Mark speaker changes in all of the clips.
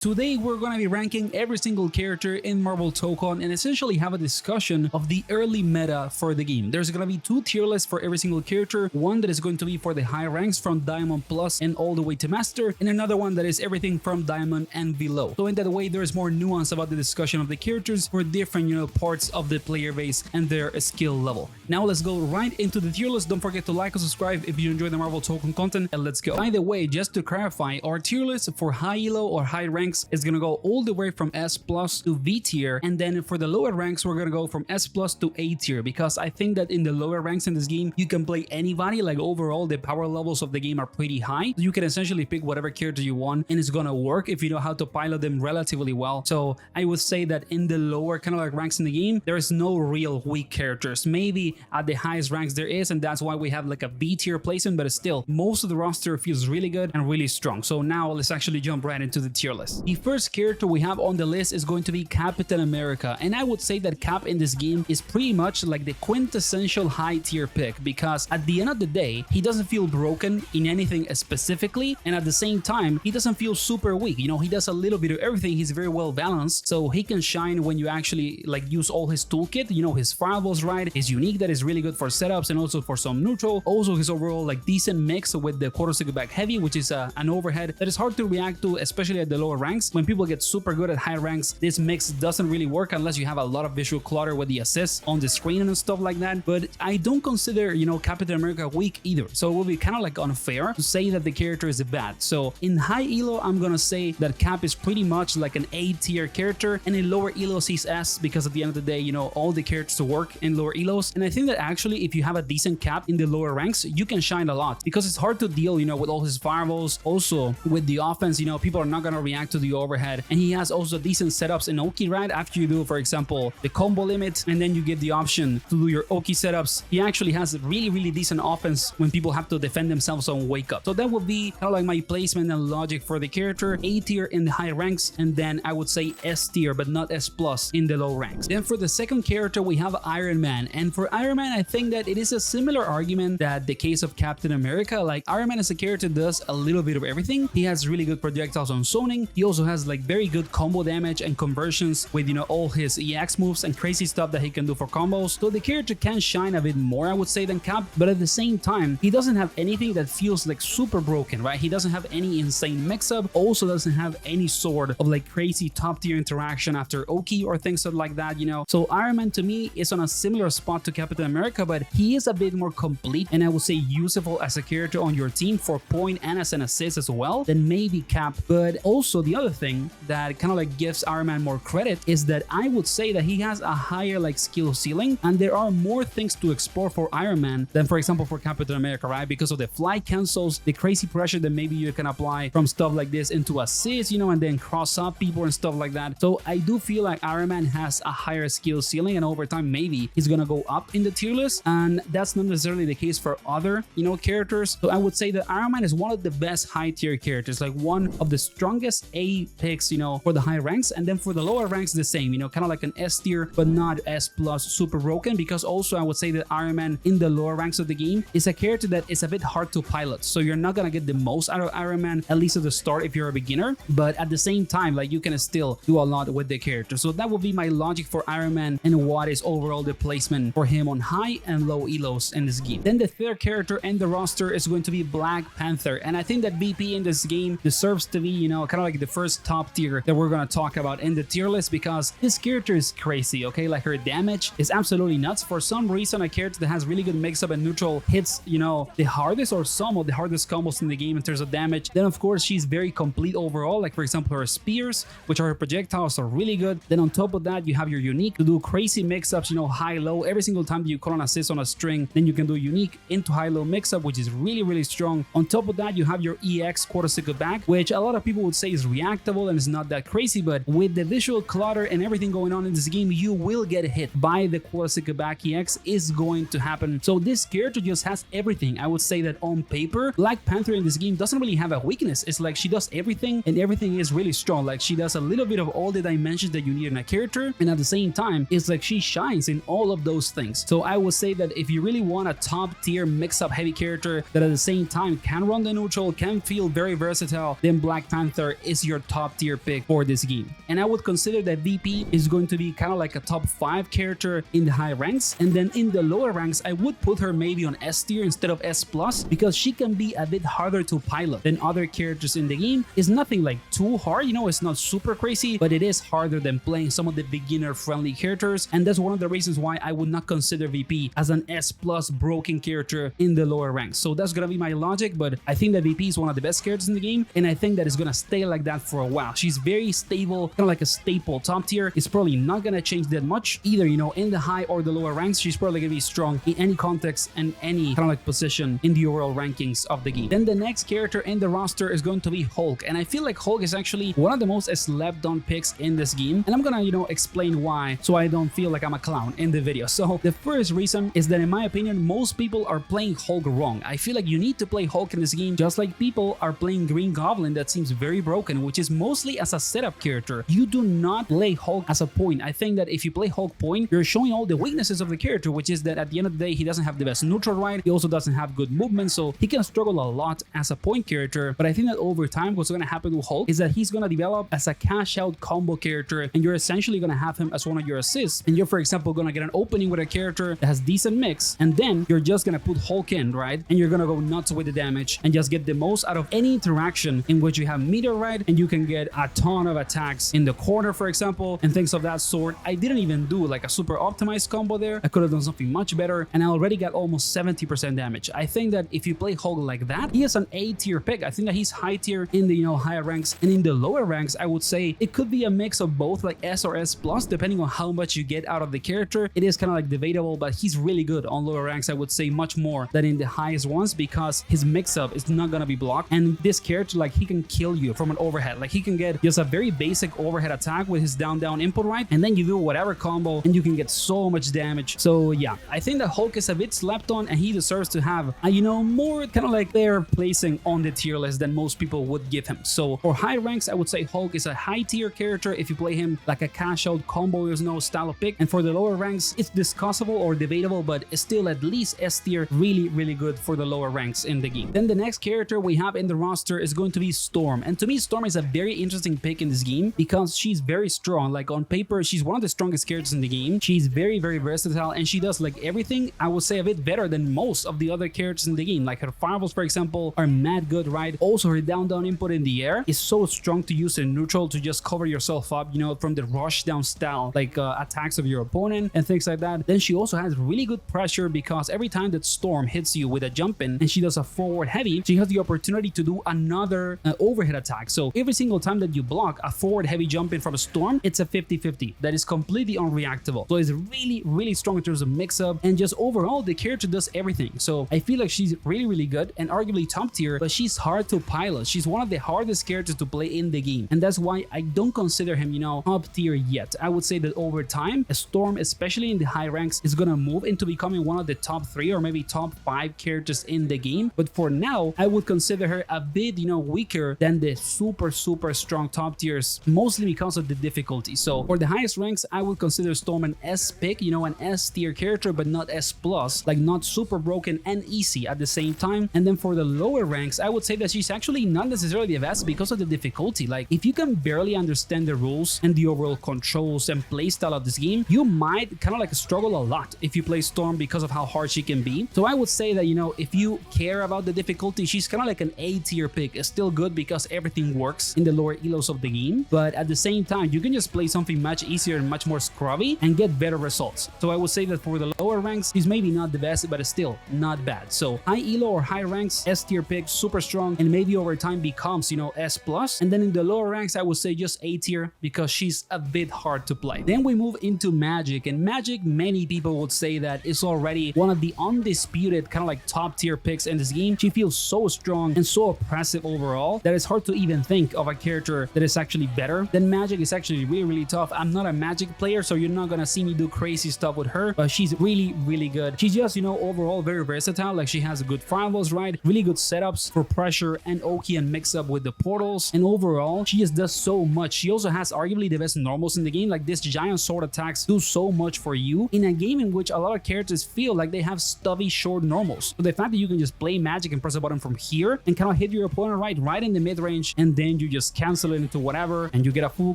Speaker 1: Today we're going to be ranking every single character in Marvel Tōkon and essentially have a discussion of the early meta for the game. There's going to be two tier lists for every single character, one that is going to be for the high ranks from Diamond Plus and all the way to Master, and another one that is everything from Diamond and below. So in that way there's more nuance about the discussion of the characters for different parts of the player base and their skill level. Now let's go right into the tier list. Don't forget to like and subscribe if you enjoy the Marvel Tōkon content, and let's go. By the way, just to clarify, our tier list for high elo or high ranks is gonna go all the way from S plus to V tier, and then for the lower ranks we're gonna go from S plus to A tier, because I think that in the lower ranks in this game you can play anybody. Like overall the power levels of the game are pretty high, so you can essentially pick whatever character you want and it's gonna work if you know how to pilot them relatively well. So I would say that in the lower kind of like ranks in the game there is no real weak characters. Maybe at the highest ranks there is, and that's why we have like a B tier placement, but still most of the roster feels really good and really strong. So now let's actually jump right into the tier list. The first character we have on the list is going to be Captain America, and I would say that Cap in this game is pretty much like the quintessential high tier pick, because at the end of the day he doesn't feel broken in anything specifically, and at the same time he doesn't feel super weak. He does a little bit of everything. He's very well balanced, so he can shine when you actually like use all his toolkit. His fireballs right, his unique that is really good for setups and also for some neutral, also his overall like decent mix with the quarter circuit back heavy, which is an overhead that is hard to react to, especially at the lower ranks. When people get super good at high ranks, this mix doesn't really work unless you have a lot of visual clutter with the assists on the screen and stuff like that. But I don't consider Captain America weak either, so it would be kind of like unfair to say that the character is bad. So in high elo I'm gonna say that Cap is pretty much like an A tier character, and in lower elos he's S, because at the end of the day all the characters work in lower elos. And I think that actually if you have a decent Cap in the lower ranks you can shine a lot, because it's hard to deal with all his fireballs. Also with the offense, people are not gonna react to the overhead, and he has also decent setups in Oki, right? After you do, for example, the combo limit, and then you get the option to do your Oki setups, he actually has a really decent offense when people have to defend themselves on wake up. So that would be kind of like my placement and logic for the character. A tier in the high ranks, and then I would say S tier but not S plus in the low ranks. Then for the second character we have Iron Man, and for Iron Man I think that it is a similar argument that the case of Captain America. Like Iron Man as a character does a little bit of everything. He has really good projectiles on zoning. He also has like very good combo damage and conversions with all his EX moves and crazy stuff that he can do for combos. So the character can shine a bit more, I would say, than Cap, but at the same time he doesn't have anything that feels like super broken, right? He doesn't have any insane mix-up, also doesn't have any sort of like crazy top tier interaction after Oki or things like that. So Iron Man to me is on a similar spot to Captain America, but he is a bit more complete and I would say useful as a character on your team for point and as an assist as well than maybe Cap. But also the other thing that kind of like gives Iron Man more credit is that I would say that he has a higher like skill ceiling, and there are more things to explore for Iron Man than for example for Captain America, right? Because of the fly cancels, the crazy pressure that maybe you can apply from stuff like this into assists, and then cross up people and stuff like that. So I do feel like Iron Man has a higher skill ceiling, and over time maybe he's gonna go up in the tier list, and that's not necessarily the case for other characters. So I would say that Iron Man is one of the best high tier characters, like one of the strongest A picks for the high ranks, and then for the lower ranks the same, kind of like an S tier but not S plus super broken, because also I would say that Iron Man in the lower ranks of the game is a character that is a bit hard to pilot, so you're not gonna get the most out of Iron Man, at least at the start if you're a beginner, but at the same time like you can still do a lot with the character. So that would be my logic for Iron Man and what is overall the placement for him on high and low elos in this game. Then the third character in the roster is going to be Black Panther, and I think that BP in this game deserves to be kind of like the first top tier that we're gonna talk about in the tier list, because this character is crazy. Okay, like her damage is absolutely nuts. For some reason a character that has really good mix-up and neutral hits the hardest or some of the hardest combos in the game in terms of damage. Then of course she's very complete overall, like for example her spears, which are her projectiles, are really good. Then on top of that you have your unique to do crazy mix-ups, high low. Every single time that you call an assist on a string, then you can do unique into high low mix-up, which is really strong. On top of that you have your EX quarter circuit back, which a lot of people would say is reactable and is not that crazy, but with the visual clutter and everything going on in this game you will get hit by the quarter circuit back. EX is going to happen. So this character just has everything. I would say that on paper Black Panther in this game doesn't really have a weakness. It's like she does everything and everything is really strong. Like she does a little bit of all the dimensions that you need in a character, and at the same time it's like she shines in all of those things. So I would say that if you really want a top tier mix-up heavy character that at the same time can run the neutral, can feel very versatile, then Black Panther is your top tier pick for this game. And I would consider that VP is going to be kind of like a top 5 character in the high ranks, and then in the lower ranks I would put her maybe on S tier instead of S plus, because she can be a bit harder to pilot than other characters in the game. It's nothing like too hard, you know, it's not super crazy, but it is harder than playing some of the beginner friendly characters, and that's one of the reasons why I would not consider VP as an S plus broken character in the lower ranks. So that's gonna be my logic, but I think that VP is one of the best characters in the game, and I think that it's gonna stay like that for a while. She's very stable, kind of like a staple top tier. It's probably not gonna change that much either, you know, in the high or the lower ranks. She's probably gonna be strong in any context and any kind of like position in the overall rankings of the game. Then the next character in the roster is going to be Hulk, and I feel like Hulk is actually one of the most slept on picks in this game, and I'm gonna, you know, explain why so I don't feel like I'm a clown in the video. So the first reason is that in my opinion most people are playing Hulk wrong. I feel like you need to play Hulk in this game just like people are playing Green Goblin that seems very broken, which is mostly as a setup character. You do not play Hulk as a point. I think that if you play Hulk point, you're showing all the weaknesses of the character, which is that at the end of the day he doesn't have the best neutral ride, he also doesn't have good movement, so he can struggle a lot as a point character. But I think that over time what's going to happen with Hulk is that he's going to develop as a cash out combo character, and you're essentially going to have him as one of your assists, and you're for example going to get an opening with a character that has decent mix, and then you're just going to put Hulk in, right, and you're going to go nuts with the damage and just get the most out of any interaction in which you have meter ride, and you can get a ton of attacks in the corner for example and things of that sort. I didn't even do like a super optimized combo there. I could have done something much better, and I already got almost 70% damage. I think that if you play Hulk like that, he is an A tier pick. I think that he's high tier in the, you know, higher ranks, and in the lower ranks I would say it could be a mix of both, like S or S plus depending on how much you get out of the character. It is kind of like debatable, but he's really good on lower ranks. I would say much more than in the highest ones because his mix up is not gonna be blocked, and this character, like, he can kill you from an overhead. Like, he can get just a very basic overhead attack with his down input right, and then you do whatever combo and you can get so much damage. So yeah, I think that Hulk is a bit slept on, and he deserves to have a, you know, more kind of like their placing on the tier list than most people would give him. So for high ranks I would say Hulk is a high tier character if you play him like a cash out combo, there's no style of pick. And for the lower ranks it's discussable or debatable, but it's still at least S tier, really good for the lower ranks in the game. Then the next character we have in the roster is going to be Storm, and to me Storm is a very interesting pick in this game because she's very strong. Like, on paper she's one of the strongest characters in the game. She's very versatile, and she does like everything, I would say, a bit better than most of the other characters in the game. Like, her fireballs for example are mad good, right? Also her down input in the air is so strong to use in neutral to just cover yourself up, you know, from the rush down style like attacks of your opponent and things like that. Then she also has really good pressure because every time that Storm hits you with a jump in and she does a forward heavy, she has the opportunity to do another overhead attack. So every single time that you block a forward heavy jump in from a Storm, it's a 50-50 that is completely unreactable. So it's really strong in terms of mix up, and just overall the character does everything. So I feel like she's really good and arguably top tier, but she's hard to pilot. She's one of the hardest characters to play in the game, and that's why I don't consider him, you know, top tier yet. I would say that over time a Storm, especially in the high ranks, is gonna move into becoming one of the top 3 or maybe top 5 characters in the game. But for now I would consider her a bit, you know, weaker than the super strong top tiers, mostly because of the difficulty. So for the highest ranks I would consider Storm an S pick, you know, an S tier character, but not S plus, like not super broken and easy at the same time. And then for the lower ranks I would say that she's actually not necessarily the best because of the difficulty. Like, if you can barely understand the rules and the overall controls and playstyle of this game, you might kind of like struggle a lot if you play Storm because of how hard she can be. So I would say that, you know, if you care about the difficulty, she's kind of like an A tier pick. It's still good because everything works in the lower elos of the game, but at the same time you can just play something much easier and much more scrubby and get better results. So I would say that for the lower ranks she's maybe not the best, but it's still not bad. So high elo or high ranks, S tier pick, super strong, and maybe over time becomes, you know, S plus. And then in the lower ranks I would say just A tier because she's a bit hard to play. Then we move into Magik, and Magik, many people would say that is already one of the undisputed kind of like top tier picks in this game. She feels so strong and so oppressive overall that it's hard to even think of a character that is actually better than Magik. It's actually really tough. I'm not a Magik player, so you're not gonna see me do crazy stuff with her, but she's really good. She's just, you know, overall very versatile. Like, she has good fireballs, right? Really good setups for pressure and Oki and mix up with the portals, and overall she just does so much. She also has arguably the best normals in the game. Like, this giant sword attacks do so much for you in a game in which a lot of characters feel like they have stubby short normals. So the fact that you can just play Magik and press a button from here and kind of hit your opponent right in the mid range, and then you just cancel it into whatever and you get a full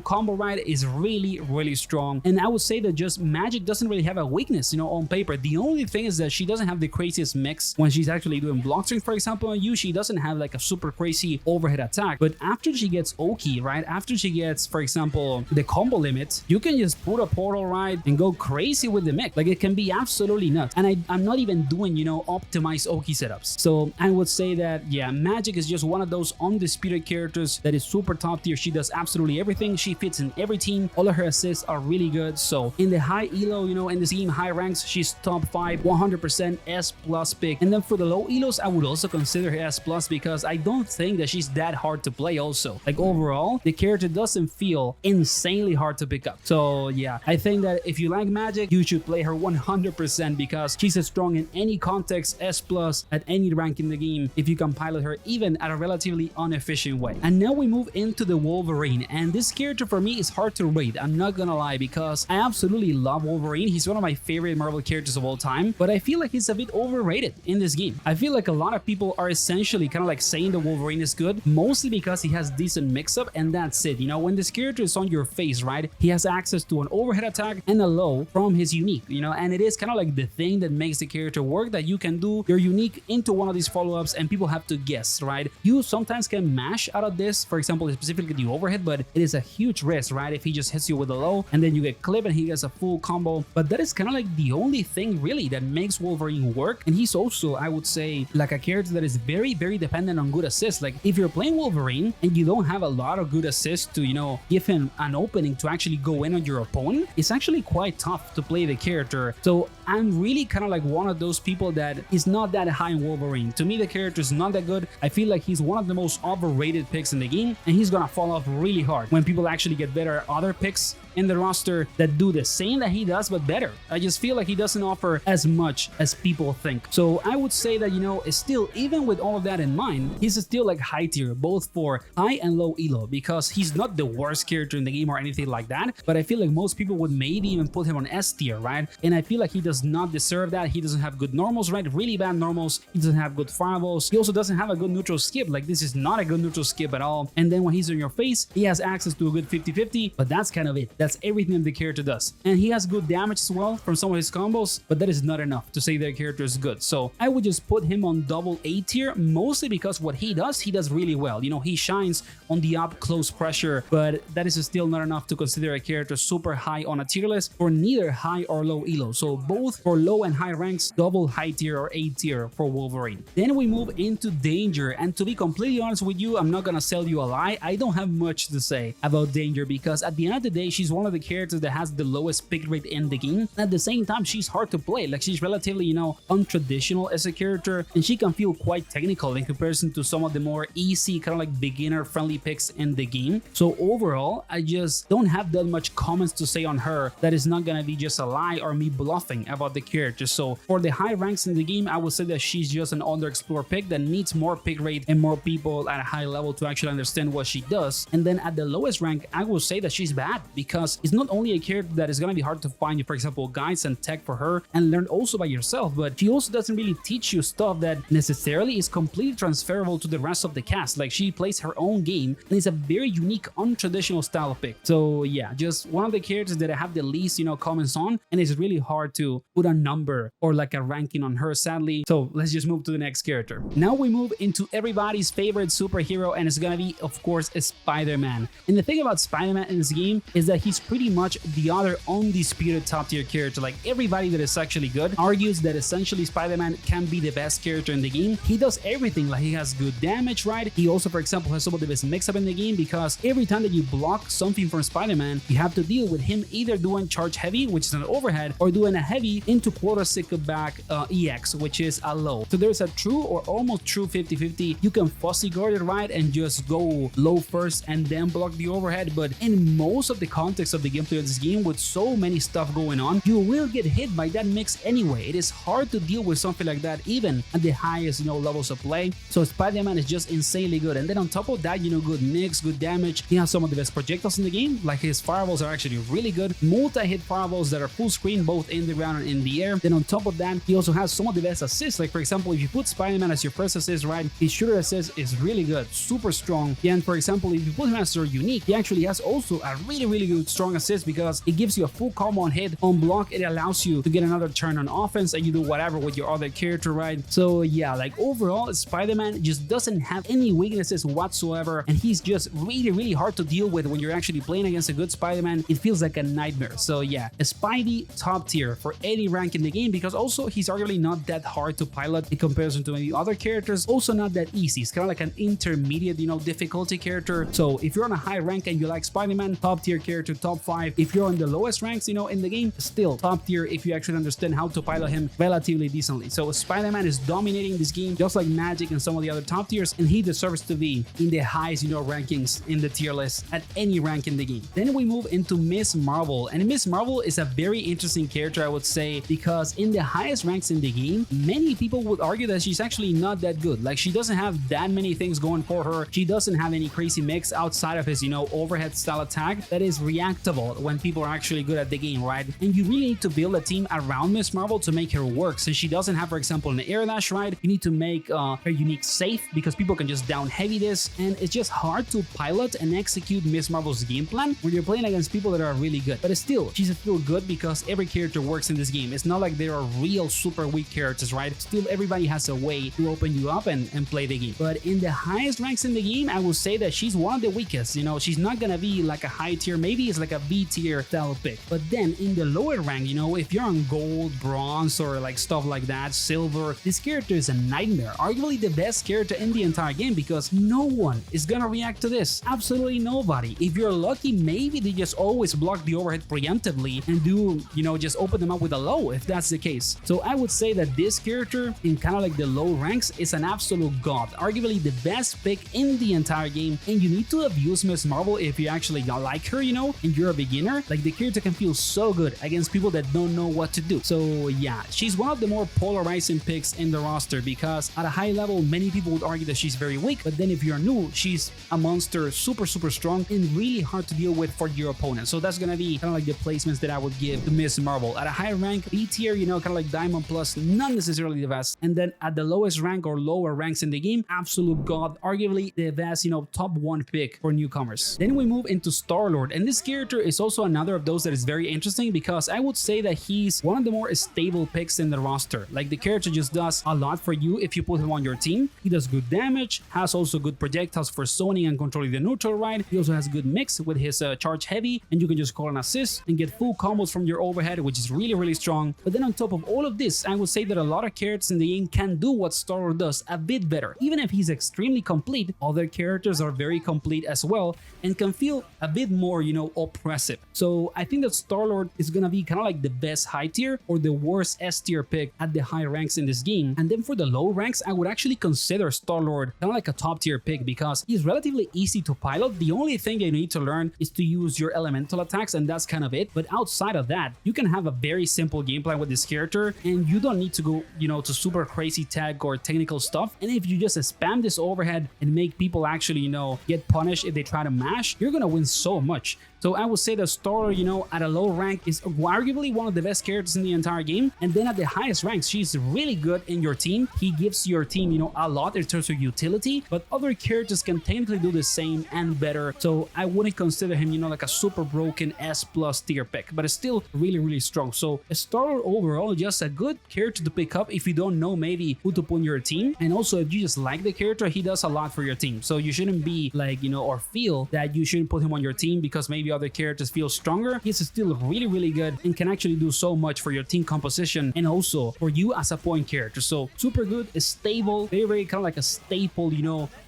Speaker 1: combo, right? Is really strong. And I would say that just Magik doesn't really have a weakness, you know, on paper. The only thing is that she doesn't have the craziest mix when she's actually doing block strings, for example. On you, she doesn't have like a super crazy overhead attack, but after she gets Oki, right, after she gets, for example, the combo limit, you can just put a portal, right, and go crazy with the mix. Like, it can be absolutely nuts. And I'm not even doing, you know, optimized Oki setups. So I would say that, yeah, Magik is just one of those undisputed characters that is super top tier. She does absolutely everything. She fits in every team. All of her assists are really good. So in the high elo, you know, in this game, high ranks, she's top 5, 100% S plus pick. And then for the low elos, I would also consider her S plus because I don't think that she's that hard to play also. Like, overall, the character doesn't feel insanely hard to pick up. So yeah, I think that if you like Magik, you should play her 100% because she's as strong in any context, S plus at any rank in the game if you can pilot her even at a relatively inefficient way. And now we move into the Wolverine, and this character for me is hard to rate, I'm not gonna lie, because I absolutely love Wolverine. He's one of my favorite Marvel characters of all time, but I feel like he's a bit overrated in this game. I feel like a lot of people are essentially kind of like saying the Wolverine is good, mostly because he has decent mix-up, and that's it. You know, when this character is on your face, right, he has access to an overhead attack and a low from his unique, you know, and it is kind of like the thing that makes the character work, that you can do your unique into one of these follow-ups and people have to guess, right? You sometimes can mash out of this, for example, specifically the overhead, but it is a huge risk, right? If he just hits you with a low and then you get clipped and he gets a full combo. But that is kind of like the only thing really that makes Wolverine work. And he's also, I would say, like a character that is very dependent on good assists. Like, if you're playing Wolverine and you don't have a lot of good assists to, you know, give him an opening to actually go in on your opponent, it's actually quite tough to play the character. So I'm really kind of like one of those people that is not that high in Wolverine. To me, the character is not that good. I feel like he's one of the most overrated picks in the game, and he's gonna fall off really hard when people actually get better other picks in the roster that do the same that he does but better. I just feel like he doesn't offer as much as people think. So I would say that, you know, still, even with all of that in mind, he's still like high tier both for high and low elo, because he's not the worst character in the game or anything like that, but I feel like most people would maybe even put him on S tier, right? And I feel like he does not deserve that. He doesn't have good normals, right? Really bad normals. He doesn't have good fireballs. He also doesn't have a good neutral skip. Like, this is not a good neutral skip at all. And then when he's on your face, he has access to a good 50-50, but that's kind of it. That's everything that the character does. And he has good damage as well from some of his combos, but that is not enough to say their character is good. So I would just put him on double A tier, mostly because what he does really well. You know, he shines on the up close pressure, but that is still not enough to consider a character super high on a tier list for neither high or low elo. So both for low and high ranks, double high tier or A tier for Wolverine. Then we move into Danger, and to be completely honest with you, I'm not gonna sell you a lie. I don't have much to say about Danger because at the end of the day, she's one of the characters that has the lowest pick rate in the game. At the same time, she's hard to play. Like, she's relatively, you know, untraditional as a character, and she can feel quite technical in comparison to some of the more easy, kind of like beginner friendly picks in the game. So overall, I just don't have that much comments to say on her that is not gonna be just a lie or me bluffing about the character. So for the high ranks in the game, I would say that she's just an underexplored pick that needs more pick rate and more people at a high level to actually understand what she does. And then at the lowest rank, I will say that she's bad because it's not only a character that is gonna be hard to find, for example, guides and tech for her and learn also by yourself, but she also doesn't really teach you stuff that necessarily is completely transferable to the rest of the cast. Like, she plays her own game and it's a very unique, untraditional style of pick. So yeah, just one of the characters that I have the least, you know, comments on, and it's really hard to put a number or like a ranking on her, sadly. So let's just move to the next character. Now we move into everybody's favorite superhero, and it's gonna be, of course, Spider-Man. And the thing about Spider-Man in this game is that he's pretty much the other undisputed top tier character. Like, everybody that is actually good argues that essentially Spider-Man can be the best character in the game. He does everything. Like, he has good damage, right? He also, for example, has some of the best mix-up in the game because every time that you block something from Spider-Man, you have to deal with him either doing charge heavy, which is an overhead, or doing a heavy into quarter cycle back EX, which is a low. So there's a true or almost true 50-50. You can fussy guard it, right, and just go low first and then block the overhead. But in most of the context context of the gameplay of this game with so many stuff going on, you will get hit by that mix anyway. It is hard to deal with something like that even at the highest, levels of play. So Spider-Man is just insanely good. And then on top of that, good mix, good damage. He has some of the best projectiles in the game. Like his fireballs are actually really good. Multi-hit fireballs that are full screen both in the ground and in the air. Then on top of that, he also has some of the best assists. Like for example, if you put Spider-Man as your first assist, right, his shooter assist is really good, super strong. And for example, if you put him as your unique, he actually has also a really good strong assist because it gives you a full combo on hit. On block, it allows you to get another turn on offense and you do whatever with your other character, right? So yeah, like overall, Spider-Man just doesn't have any weaknesses whatsoever, and he's just really hard to deal with when you're actually playing against a good Spider-Man. It feels like a nightmare. So yeah, a Spidey top tier for any rank in the game, because also he's arguably not that hard to pilot in comparison to maybe other characters. Also not that easy. It's kind of like an intermediate, difficulty character. So if you're on a high rank and you like Spider-Man, top tier character, top 5. If you're on the lowest ranks, in the game, still top tier if you actually understand how to pilot him relatively decently. So Spider-Man is dominating this game just like Magik and some of the other top tiers, and he deserves to be in the highest, rankings in the tier list at any rank in the game. Then we move into Miss Marvel, and Miss Marvel is a very interesting character, I would say, because in the highest ranks in the game, many people would argue that she's actually not that good. Like she doesn't have that many things going for her. She doesn't have any crazy mix outside of his, overhead style attack that is reactable when people are actually good at the game, right? And you really need to build a team around Miss Marvel to make her work. Since she doesn't have, for example, an air dash, right? You need to make her unique safe because people can just down heavy this, and it's just hard to pilot and execute Miss Marvel's game plan when you're playing against people that are really good. But still, she's still good because every character works in this game. It's not like there are real super weak characters, right? Still, everybody has a way to open you up and play the game. But in the highest ranks in the game, I will say that she's one of the weakest. She's not gonna be like a high tier, maybe it's like a B tier style pick. But then in the lower rank, if you're on gold, bronze, or like stuff like that, silver, this character is a nightmare. Arguably the best character in the entire game because no one is gonna react to this. Absolutely nobody. If you're lucky, maybe they just always block the overhead preemptively and do, just open them up with a low if that's the case. So I would say that this character in kind of like the low ranks is an absolute god. Arguably the best pick in the entire game, and you need to abuse Miss Marvel if you actually like her, and you're a beginner. Like the character can feel so good against people that don't know what to do. So yeah, she's one of the more polarizing picks in the roster because at a high level, many people would argue that she's very weak, but then if you're new, she's a monster, super strong and really hard to deal with for your opponent. So that's gonna be kind of like the placements that I would give to Miss Marvel. At a high rank, B tier, kind of like Diamond Plus, not necessarily the best. And then at the lowest rank or lower ranks in the game, absolute god, arguably the best, top 1 pick for newcomers. Then we move into Starlord, and this character is also another of those that is very interesting because I would say that he's one of the more stable picks in the roster. Like the character just does a lot for you if you put him on your team. He does good damage, has also good projectiles for zoning and controlling the neutral, right? He also has good mix with his charge heavy, and you can just call an assist and get full combos from your overhead, which is really strong. But then on top of all of this, I would say that a lot of characters in the game can do what Starlord does a bit better. Even if he's extremely complete, other characters are very complete as well and can feel a bit more, oppressive. So I think that Starlord is gonna be kind of like the best high tier or the worst S tier pick at the high ranks in this game. And then for the low ranks, I would actually consider Starlord kind of like a top tier pick because he's relatively easy to pilot. The only thing you need to learn is to use your elemental attacks, and that's kind of it. But outside of that, you can have a very simple game plan with this character, and you don't need to go, to super crazy tech or technical stuff. And if you just spam this overhead and make people actually, get punished if they try to mash, you're gonna win so much. So I would say that Starlord, at a low rank is arguably one of the best characters in the entire game. And then at the highest ranks, she's really good in your team. He gives your team, a lot in terms of utility, but other characters can technically do the same and better. So I wouldn't consider him, like a super broken S+ tier pick, but it's still really strong. So Starlord overall, just a good character to pick up if you don't know maybe who to put on your team. And also if you just like the character, he does a lot for your team. So you shouldn't be like, or feel that you shouldn't put him on your team because maybe other characters feel stronger. He's still really good and can actually do so much for your team composition and also for you as a point character. So super good, stable, very kind of like a staple,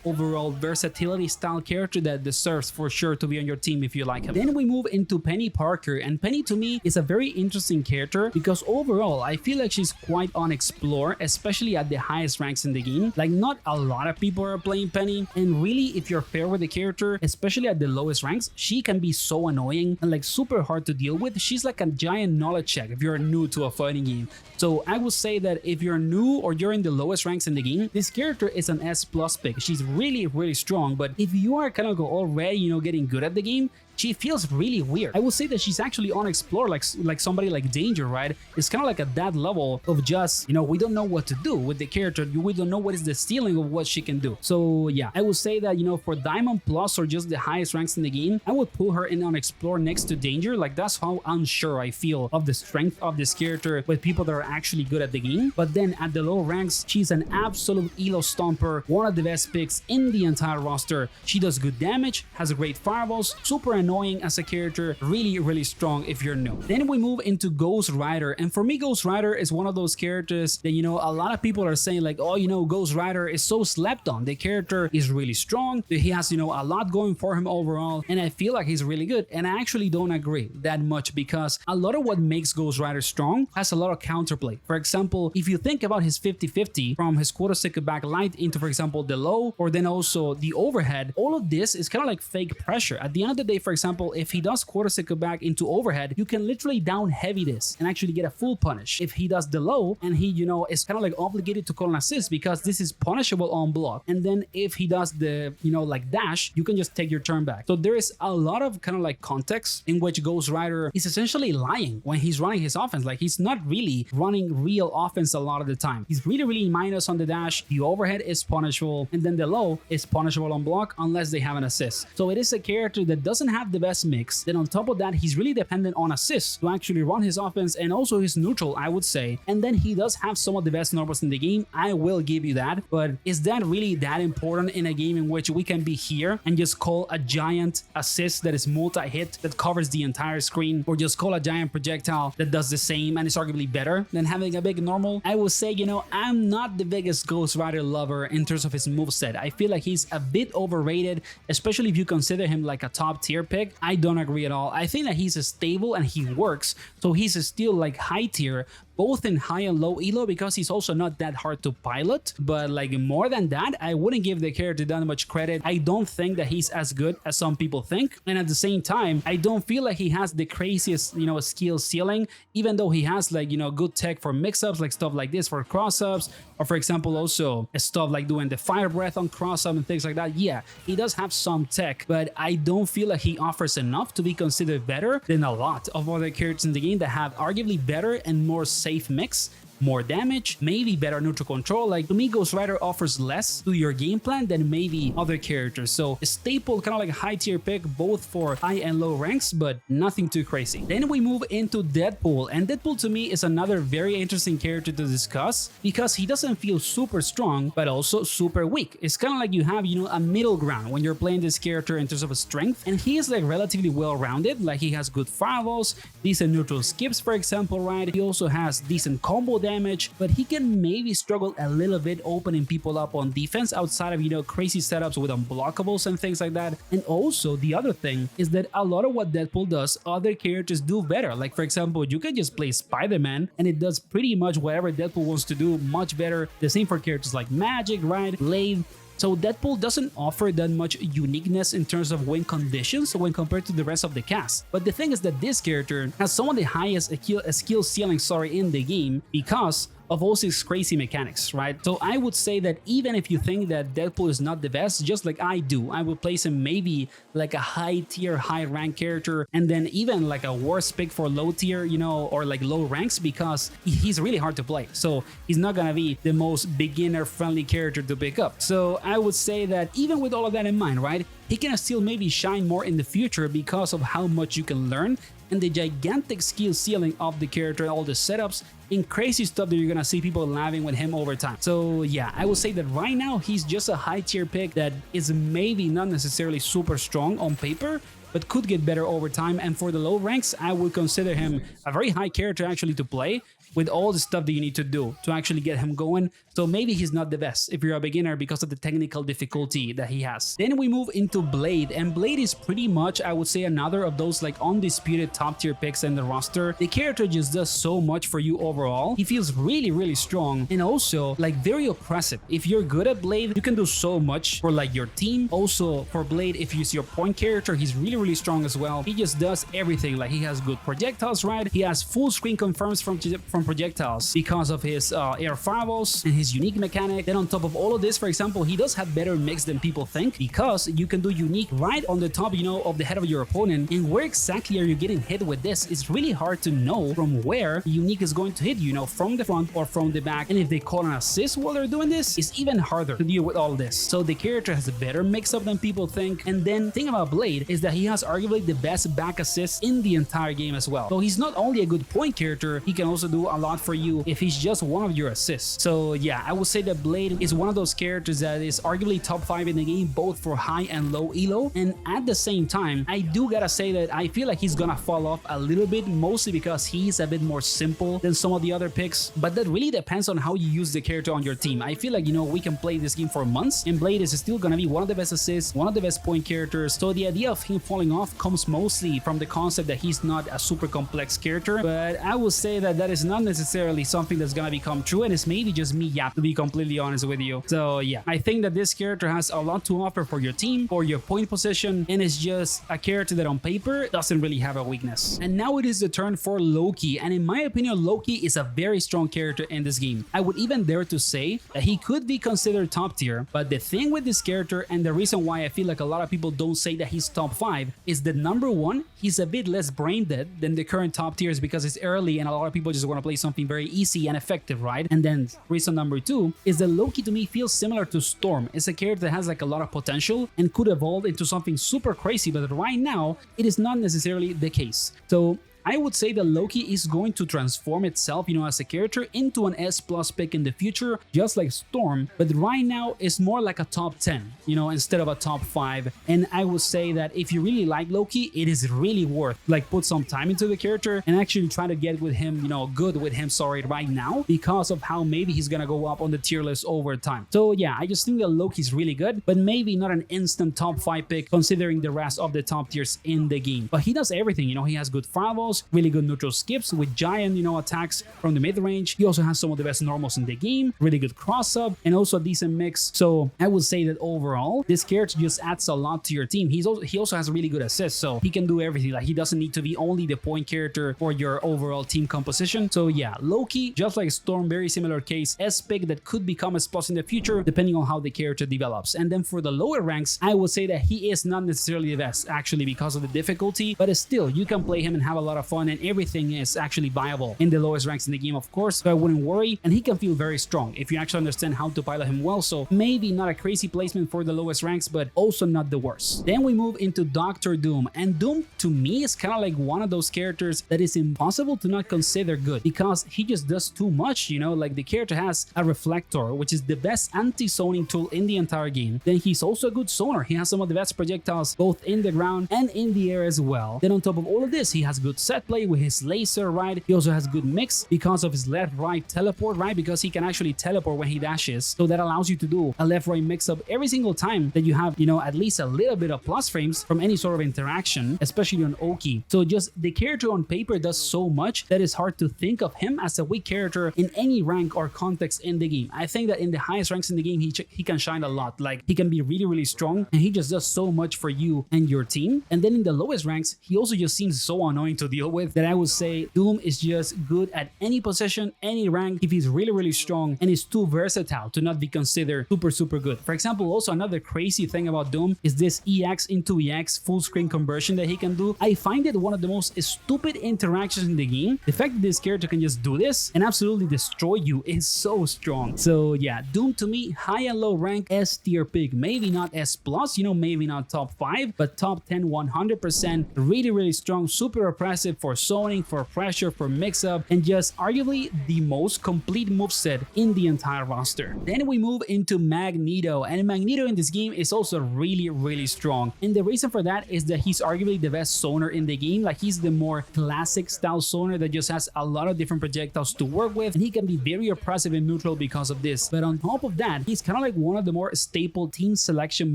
Speaker 1: overall versatility style character that deserves for sure to be on your team if you like him. Then we move into Peni Parker, and Peni to me is a very interesting character because overall I feel like she's quite unexplored, especially at the highest ranks in the game. Like not a lot of people are playing Peni, and really if you're fair with the character, especially at the lowest ranks, she can be so so annoying and like super hard to deal with. She's like a giant knowledge check if you're new to a fighting game. So I would say that if you're new or you're in the lowest ranks in the game, this character is an S+ pick. She's really strong, but if you are kind of already, you know, getting good at the game, she feels really weird. I would say that she's actually on Explore like somebody like Danger, right? It's kind of like at that level of just, you know, we don't know what to do with the character. We don't know what is the ceiling of what she can do. So yeah, I would say that, you know, for Diamond Plus or just the highest ranks in the game, I would put her in on Explore next to Danger. Like that's how unsure I feel of the strength of this character with people that are actually good at the game. But then at the low ranks, she's an absolute elo stomper, one of the best picks in the entire roster. She does good damage, has great fireballs, super annoying as a character, really strong if you're new. Then we move into Ghost Rider, and for me Ghost Rider is one of those characters that, you know, a lot of people are saying like, oh, you know, Ghost Rider is so slept on. The character is really strong, he has, you know, a lot going for him overall, and I feel like he's really good. And I actually don't agree that much, because a lot of what makes Ghost Rider strong has a lot of counterplay. For example, if you think about his 50-50 from his quarter second back light into, for example, the low, or then also the overhead, all of this is kind of like fake pressure. At the end of the day, for example, if he does quarter second back into overhead, you can literally down heavy this and actually get a full punish. If he does the low and he, you know, is kind of like obligated to call an assist because this is punishable on block, and then if he does the, you know, like dash, you can just take your turn back. So there is a lot of kind of like context in which Ghost Rider is essentially lying when he's running his offense. Like he's not really running real offense a lot of the time. He's really minus on the dash, the overhead is punishable, and then the low is punishable on block unless they have an assist. So it is a character that doesn't have the best mix. Then on top of that, he's really dependent on assists to actually run his offense and also his neutral, I would say. And then he does have some of the best normals in the game, I will give you that, but is that really that important in a game in which we can be here and just call a giant assist that is multi-hit that covers the entire screen, or just call a giant projectile that does the same and is arguably better than having a big normal? I will say, you know, I'm not the biggest Ghost Rider lover in terms of his moveset. I feel like he's a bit overrated, especially if you consider him like a top tier pick. I don't agree at all. I think that he's stable and he works, so he's still like high tier, both in high and low elo, because he's also not that hard to pilot. But like more than that, I wouldn't give the character that much credit. I don't think that he's as good as some people think, and at the same time, I don't feel like he has the craziest, you know, skill ceiling, even though he has like, you know, good tech for mix-ups, like stuff like this for cross-ups, or for example also stuff like doing the fire breath on cross-up and things like that. Yeah, he does have some tech, but I don't feel like he offers enough to be considered better than a lot of other characters in the game that have arguably better and more safe mix, more damage, maybe better neutral control. Like to me, Ghost Rider offers less to your game plan than maybe other characters. So a staple, kind of like a high tier pick, both for high and low ranks, but nothing too crazy. Then we move into Deadpool, and Deadpool to me is another very interesting character to discuss because he doesn't feel super strong, but also super weak. It's kind of like you have, you know, a middle ground when you're playing this character in terms of a strength, and he is like relatively well-rounded. Like he has good fireballs, decent neutral skips, for example, right? He also has decent combo damage, but he can maybe struggle a little bit opening people up on defense outside of, you know, crazy setups with unblockables and things like that. And also the other thing is that a lot of what Deadpool does, other characters do better. Like for example, you can just play Spiderman and it does pretty much whatever Deadpool wants to do much better. The same for characters like Magik, right? Blade. So Deadpool doesn't offer that much uniqueness in terms of win conditions when compared to the rest of the cast. But the thing is that this character has some of the highest skill ceiling in the game because of all his crazy mechanics, right? So I would say that even if you think that Deadpool is not the best, just like I do, I would place him maybe like a high tier, high rank character, and then even like a worse pick for low tier, you know, or like low ranks, because he's really hard to play. So he's not gonna be the most beginner friendly character to pick up. So I would say that even with all of that in mind, right, he can still maybe shine more in the future because of how much you can learn and the gigantic skill ceiling of the character, all the setups and crazy stuff that you're gonna see people laughing with him over time. So yeah, I would say that right now he's just a high tier pick that is maybe not necessarily super strong on paper, but could get better over time. And for the low ranks, I would consider him a very high character actually to play, with all the stuff that you need to do to actually get him going. So maybe he's not the best if you're a beginner because of the technical difficulty that he has. Then we move into Blade, and Blade is pretty much, I would say, another of those like undisputed top tier picks in the roster. The character just does so much for you overall. He feels really strong and also like very oppressive. If you're good at Blade, you can do so much for like your team. Also for Blade, if he's your point character, he's really really strong as well. He just does everything. Like, he has good projectiles, right? He has full screen confirms from projectiles because of his air fireballs and his unique mechanic. Then on top of all of this, for example, he does have better mix than people think, because you can do unique right on the top, you know, of the head of your opponent. And where exactly are you getting hit with this? It's really hard to know from where unique is going to hit you, know, from the front or from the back. And if they call an assist while they're doing this, it's even harder to deal with all this. So the character has a better mix-up than people think. And then the thing about Blade is that he has arguably the best back assist in the entire game as well. So he's not only a good point character, he can also do a lot for you if he's just one of your assists. So yeah, I would say that Blade is one of those characters that is arguably top 5 in the game, both for high and low elo. And at the same time, I do gotta say that I feel like he's gonna fall off a little bit, mostly because he's a bit more simple than some of the other picks. But that really depends on how you use the character on your team. I feel like, you know, we can play this game for months and Blade is still gonna be one of the best assists, one of the best point characters. So the idea of him falling off comes mostly from the concept that he's not a super complex character. But I will say that that is not necessarily something that's gonna become true, and it's maybe just me, to be completely honest with you. So yeah, I think that this character has a lot to offer for your team, for your point position, and it's just a character that on paper doesn't really have a weakness. And now it is the turn for Loki, and in my opinion, Loki is a very strong character in this game. I would even dare to say that he could be considered top tier, but the thing with this character, and the reason why I feel like a lot of people don't say that he's top 5, is that number one, he's a bit less brain dead than the current top tiers because it's early and a lot of people just want to play something very easy and effective, right? And then reason number two is that Loki to me feels similar to Storm. It's a character that has like a lot of potential and could evolve into something super crazy, but right now it is not necessarily the case. So I would say that Loki is going to transform itself, you know, as a character into an S+ pick in the future, just like Storm, but right now it's more like a top 10, you know, instead of a top 5. And I would say that if you really like Loki, it is really worth like put some time into the character and actually try to get with him, you know, good with him, sorry, right now, because of how maybe he's gonna go up on the tier list over time. So yeah, I just think that Loki's really good, but maybe not an instant top 5 pick considering the rest of the top tiers in the game. But he does everything, you know, he has good fireballs, really good neutral skips with giant, you know, attacks from the mid-range. He also has some of the best normals in the game, really good cross-up, and also a decent mix. So I would say that overall, this character just adds a lot to your team. He also has really good assists, so he can do everything. Like, he doesn't need to be only the point character for your overall team composition. So yeah, Loki, just like Storm, very similar case, S pick that could become a plus in the future, depending on how the character develops. And then for the lower ranks, I would say that he is not necessarily the best, actually, because of the difficulty, but still, you can play him and have a lot of fun, and everything is actually viable in the lowest ranks in the game, of course, so I wouldn't worry. And he can feel very strong if you actually understand how to pilot him well. So maybe not a crazy placement for the lowest ranks, but also not the worst. Then we move into Dr. Doom, and Doom to me is kind of like one of those characters that is impossible to not consider good because he just does too much, you know. Like, the character has a reflector, which is the best anti-zoning tool in the entire game. Then he's also a good zoner. He has some of the best projectiles both in the ground and in the air as well. Then on top of all of this, he has good set play with his laser, right? He also has good mix because of his left-right teleport, right? Because he can actually teleport when he dashes. So that allows you to do a left-right mix-up every single time that you have, you know, at least a little bit of plus frames from any sort of interaction, especially on Oki. So just the character on paper does so much that it's hard to think of him as a weak character in any rank or context in the game. I think that in the highest ranks in the game, he can shine a lot. Like, he can be really, really strong, and he just does so much for you and your team. And then in the lowest ranks, he also just seems so annoying to deal with that I would say Doom is just good at any position, any rank, if he's really, really strong, and is too versatile to not be considered super, super good. For example, also another crazy thing about Doom is this EX into EX full screen conversion that he can do. I find it one of the most stupid interactions in the game. The fact that this character can just do this and absolutely destroy you is so strong. So yeah, Doom to me, high and low rank, S tier pick. Maybe not S+, you know, maybe not top 5, but top 10 100%. Really, really strong, super oppressive for zoning, for pressure, for mix-up, and just arguably the most complete moveset in the entire roster. Then we move into Magneto, and Magneto in this game is also really, really strong. And the reason for that is that he's arguably the best zoner in the game. Like, he's the more classic style zoner that just has a lot of different projectiles to work with, and he can be very oppressive and neutral because of this. But on top of that, he's kind of like one of the more staple team selection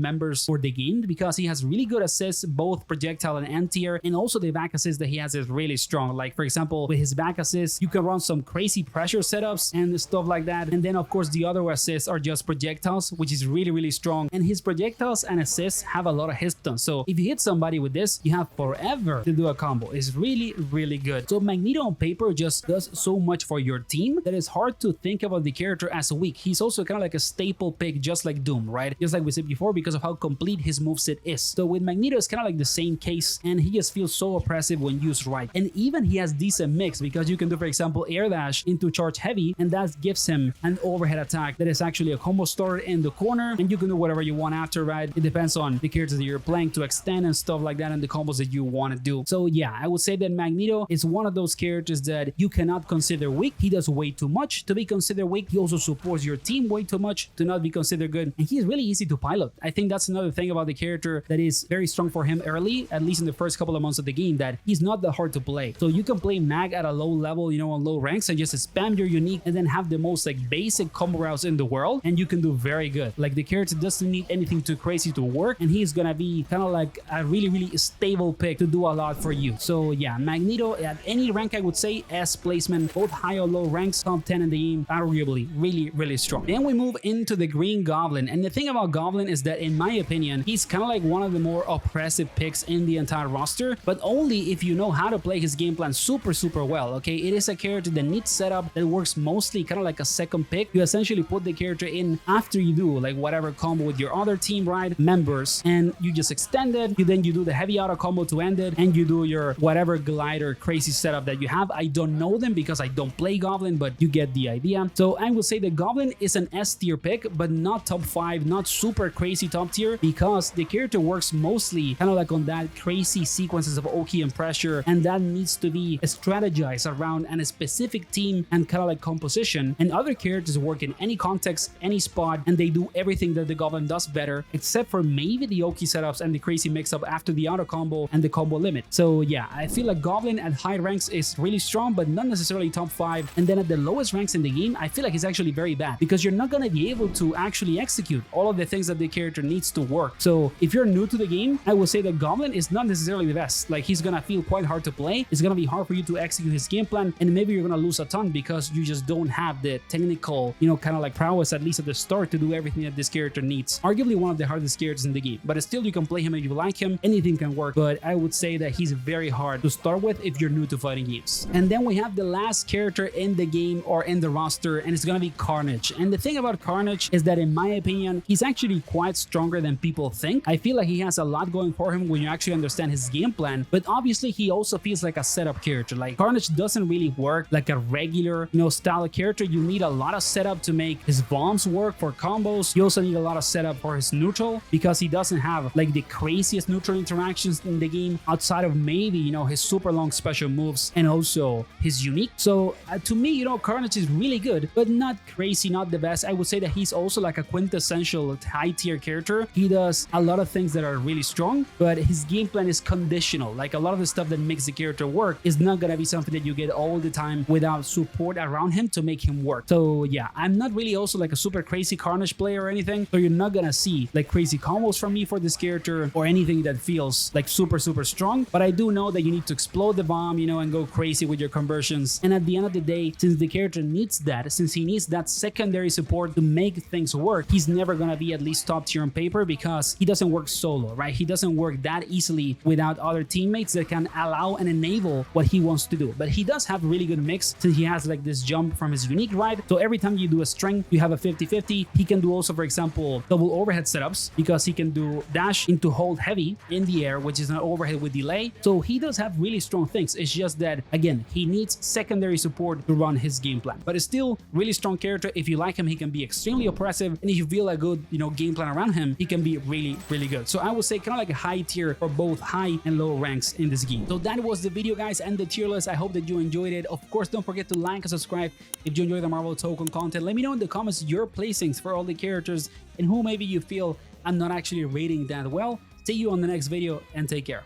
Speaker 1: members for the game because he has really good assists, both projectile and anti-air, and also the back assist that he has is really strong. Like for example, with his back assist, you can run some crazy pressure setups and stuff like that. And then of course the other assists are just projectiles, which is really strong. And his projectiles and assists have a lot of hit stun. So if you hit somebody with this, you have forever to do a combo. It's really good. So Magneto on paper just does so much for your team that it's hard to think about the character as weak. He's also kind of like a staple pick, just like Doom, right? Just like we said before, because of how complete his moveset is. So with Magneto, it's kind of like the same case, and he just feels so oppressive when used right. And even he has decent mix, because you can do, for example, air dash into charge heavy, and that gives him an overhead attack that is actually a combo starter in the corner, and you can do whatever you want after, right? It depends on the characters that you're playing to extend and stuff like that, and the combos that you want to do. So yeah, I would say that Magneto is one of those characters that you cannot consider weak. He does way too much to be considered weak. He also supports your team way too much to not be considered good, and he's really easy to pilot. I think that's another thing about the character that is very strong for him early, at least in the first couple of months of the game, that he's not that hard to play. So you can play Mag at a low level, you know, on low ranks, and just spam your unique and then have the most like basic combo routes in the world, and you can do very good. Like the character doesn't need anything too crazy to work, and he's gonna be kind of like a really stable pick to do a lot for you. So yeah, Magneto at any rank, I would say S placement, both high or low ranks, top 10 in the game, arguably really strong. Then we move into the Green Goblin, and the thing about Goblin is that in my opinion, he's kind of like one of the more oppressive picks in the entire roster, but only if you know how to play his game plan super well. Okay, it is a character that needs setup, that works mostly kind of like a second pick. You essentially put the character in after you do like whatever combo with your other team, right, members, and you just extend it. Then you do the heavy auto combo to end it, and you do your whatever glider crazy setup that you have. I don't know them because I don't play Goblin, but you get the idea. So I will say that Goblin is an S tier pick, but not top 5, not super crazy top tier, because the character works mostly kind of like on that crazy sequences of Oki and pressure, and that needs to be strategized around a specific team and kind of like composition. And other characters work in any context, any spot, and they do everything that the Goblin does better, except for maybe the Oki setups and the crazy mix-up after the auto combo and the combo limit. So yeah, I feel like Goblin at high ranks is really strong, but not necessarily top 5. And then at the lowest ranks in the game, I feel like it's actually very bad, because you're not going to be able to actually execute all of the things that the character needs to work. So if you're new to the game, I will say that Goblin is not necessarily the best. Like, he's gonna feel quite hard to play. It's gonna be hard for you to execute his game plan, and maybe you're gonna lose a ton because you just don't have the technical, you know, kind of like prowess, at least at the start, to do everything that this character needs. Arguably one of the hardest characters in the game, but still you can play him if you like him. Anything can work, but I would say that he's very hard to start with if you're new to fighting games. And then we have the last character in the game or in the roster, and it's gonna be Carnage. And the thing about Carnage is that, in my opinion, he's actually quite stronger than people think. I feel like he has a lot going for him when you actually understand his game plan, but obviously he also feels like a setup character. Like, Carnage doesn't really work like a regular, you know, style of character. You need a lot of setup to make his bombs work for combos. You also need a lot of setup for his neutral, because he doesn't have like the craziest neutral interactions in the game outside of maybe, you know, his super long special moves and also his unique. So to me, you know, Carnage is really good, but not crazy, not the best. I would say that he's also like a quintessential high tier character. He does a lot of things that are really strong, but his game plan is conditional. Like, a lot of the stuff that makes the character work is not gonna be something that you get all the time without support around him to make him work. So yeah, I'm not really also like a super crazy Carnage player or anything, so you're not gonna see like crazy combos from me for this character or anything that feels like super strong. But I do know that you need to explode the bomb, you know, and go crazy with your conversions. And at the end of the day, since the character needs that, since he needs that secondary support to make things work, he's never gonna be at least top tier on paper, because he doesn't work solo, right? He doesn't work that easily without other teammates that can allow and enable what he wants to do. But he does have really good mix, since he has like this jump from his unique, right? So every time you do a string, you have a 50-50. He can do also, for example, double overhead setups, because he can do dash into hold heavy in the air, which is an overhead with delay. So he does have really strong things. It's just that, again, he needs secondary support to run his game plan. But it's still really strong character. If you like him, he can be extremely oppressive, and if you feel a good, you know, game plan around him, he can be really good. So I would say kind of like a high tier for both high and low ranks in this game. So that was the video, guys, and the tier list. I hope that you enjoyed it. Of course, don't forget to like and subscribe if you enjoy the Marvel Tōkon content. Let me know in the comments your placings for all the characters and who maybe you feel I'm not actually rating that well. See you on the next video, and take care.